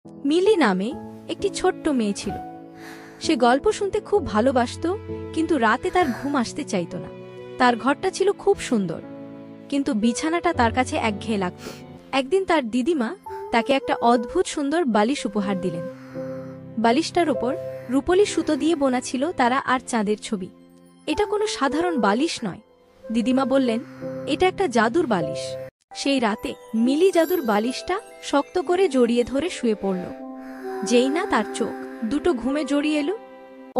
মিলি নামে একটি ছোট্ট মেয়ে ছিল। সে গল্প শুনতে খুব ভালোবাসত, কিন্তু রাতে তার ঘুম আসতে চাইত না। তার ঘরটা ছিল খুব সুন্দর, কিন্তু বিছানাটা তার কাছে একঘেয়ে লাগত। একদিন তার দিদিমা তাকে একটা অদ্ভুত সুন্দর বালিশ উপহার দিলেন। বালিশটার ওপর রূপলি সুতো দিয়ে বোনা ছিল তারা আর চাঁদের ছবি। এটা কোনো সাধারণ বালিশ নয়, দিদিমা বললেন, এটা একটা জাদুর বালিশ। সেই রাতে মিলি জাদুর বালিশটা শক্ত করে জড়িয়ে ধরে শুয়ে পড়ল। যেই না তার চোখ দুটো ঘুমে জড়িয়ে এলো,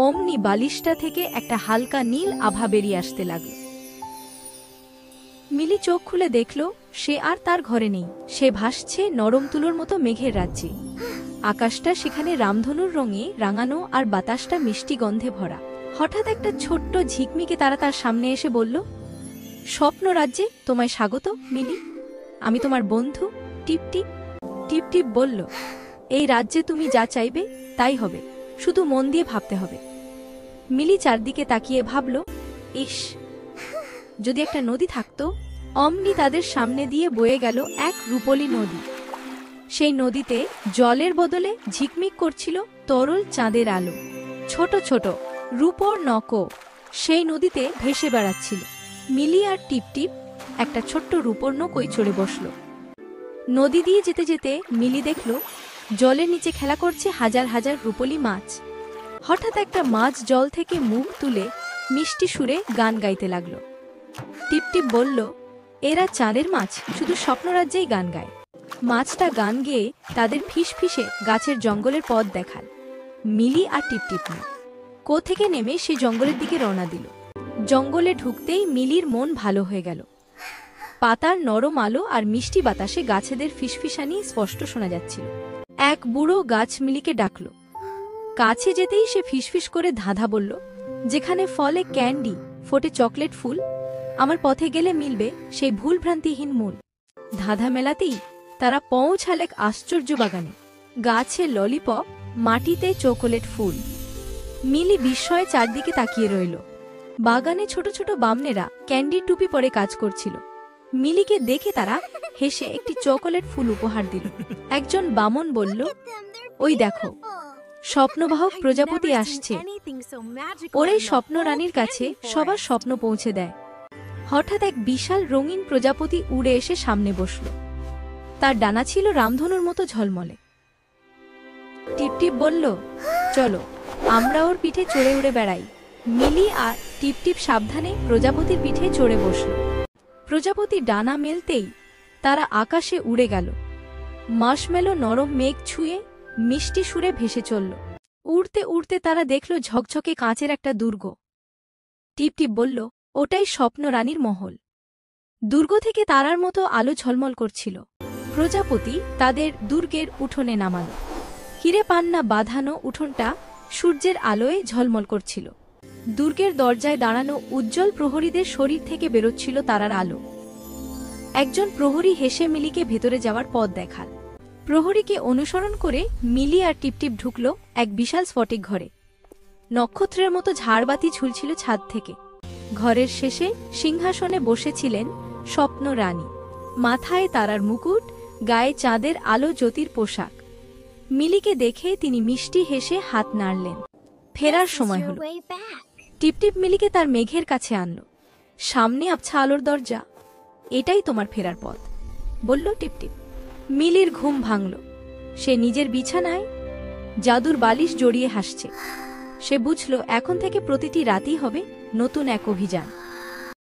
অমনি বালিশটা থেকে একটা হালকা নীল আভা বেরিয়ে আসতে লাগল। মিলি চোখ খুলে দেখল সে আর তার ঘরে নেই। সে ভাসছে নরম তুলোর মতো মেঘের রাজ্যে। আকাশটা সেখানে রামধনুর রঙে রাঙানো আর বাতাসটা মিষ্টি গন্ধে ভরা। হঠাৎ একটা ছোট্ট ঝিকমিকে তারা তার সামনে এসে বলল, স্বপ্ন রাজ্যে তোমায় স্বাগত মিলি। আমি তোমার বন্ধু টিপটিপ। টিপটিপ বলল, এই রাজ্যে তুমি যা চাইবে তাই হবে, শুধু মন দিয়ে ভাবতে হবে। মিলি চারদিকে তাকিয়ে ভাবল, ইস, যদি একটা নদী থাকতো। অমনি তাদের সামনে দিয়ে বয়ে গেল এক রূপলি নদী। সেই নদীতে জলের বদলে ঝিকমিক করছিল তরল চাঁদের আলো। ছোট ছোট রূপোর নৌকো সেই নদীতে ভেসে বেড়াচ্ছিল। মিলি আর টিপটিপ একটা ছোট্ট রূপোর নৌকোয় চড়ে বসল। নদী দিয়ে যেতে যেতে মিলি দেখল জলের নিচে খেলা করছে হাজার হাজার রূপলি মাছ। হঠাৎ একটা মাছ জল থেকে মুখ তুলে মিষ্টি সুরে গান গাইতে লাগলো। টিপটিপ বলল, এরা চাঁদের মাছ, শুধু স্বপ্নরাজ্যেই গান গায়। মাছটা গান গেয়ে তাদের ফিসফিসে গাছের জঙ্গলের পথ দেখাল। মিলি আর টিপটিপ থেকে নেমে সে জঙ্গলের দিকে রওনা দিল। জঙ্গলে ঢুকতেই মিলির মন ভালো হয়ে গেল। পাতার নরম আলো আর মিষ্টি বাতাসে গাছেদের ফিসফিসানি স্পষ্ট শোনা যাচ্ছিল। এক বুড়ো গাছ মিলিকে ডাকল। কাছে যেতেই সে ফিসফিস করে ধাঁধা বলল, যেখানে ফলে ক্যান্ডি, ফোটে চকলেট ফুল, আমার পথে গেলে মিলবে সেই ভুলভ্রান্তিহীন মূল। ধাঁধা মেলাতেই তারা পৌঁছাল এক আশ্চর্য বাগানে। গাছে ললিপপ, মাটিতে চকোলেট ফুল। মিলি বিস্ময়ে চারদিকে তাকিয়ে রইল। বাগানে ছোট ছোট বামনেরা ক্যান্ডি টুপি পরে কাজ করছিল। মিলিকে দেখে তারা হেসে একটি চকোলেট ফুল উপহার দিল। একজন বামন বলল, ওই দেখো, স্বপ্নবাহক প্রজাপতি আসছে। ওরাই স্বপ্ন রানীর কাছে সবার স্বপ্ন পৌঁছে দেয়। হঠাৎ এক বিশাল রঙিন প্রজাপতি উড়ে এসে সামনে বসল। তার ডানা ছিল রামধনুর মতো ঝলমলে। টিপটিপ বলল, চলো আমরা ওর পিঠে চড়ে উড়ে বেড়াই। মিলি আর টিপটিপ সাবধানে প্রজাপতির পিঠে চড়ে বসল। প্রজাপতি ডানা মেলতেই তারা আকাশে উড়ে গেল। মার্শমেলো নরম মেঘ ছুঁয়ে মিষ্টি সুরে ভেসে চলল। উড়তে উড়তে তারা দেখল ঝকঝকে কাঁচের একটা দুর্গ। টিপটিপ বলল, ওটাই স্বপ্ন রানীর মহল। দুর্গ থেকে তারার মতো আলো ঝলমল করছিল। প্রজাপতি তাদের দুর্গের উঠোনে নামাল। হিরে পান্না বাঁধানো উঠোনটা সূর্যের আলোয় ঝলমল করছিল। দুর্গের দরজায় দাঁড়ানো উজ্জ্বল প্রহরীদের শরীর থেকে বেরোচ্ছিল তারার আলো। একজন প্রহরী হেসে মিলিকে ভেতরে যাওয়ার পথ দেখাল। প্রহরীকে অনুসরণ করে মিলি আর টিপটিপ ঢুকল এক বিশাল স্ফটিক ঘরে। নক্ষত্রের মতো ঝাড়বাতি ঝুলছিল ছাদ থেকে। ঘরের শেষে সিংহাসনে বসেছিলেন স্বপ্ন রানী। মাথায় তারার মুকুট, গায়ে চাঁদের আলো জ্যোতির পোশাক। মিলিকে দেখে তিনি মিষ্টি হেসে হাত নাড়লেন। ফেরার সময় হল। টিপটিপ মিলিকে তার মেঘের কাছে আনল। সামনে আবছা আলোর দরজা। এটাই তোমার ফেরার পথ, বলল টিপটিপ। মিলির ঘুম ভাঙল। সে নিজের বিছানায় জাদুর বালিশ জড়িয়ে হাসছে। সে বুঝল এখন থেকে প্রতিটি রাতই হবে নতুন এক অভিযান।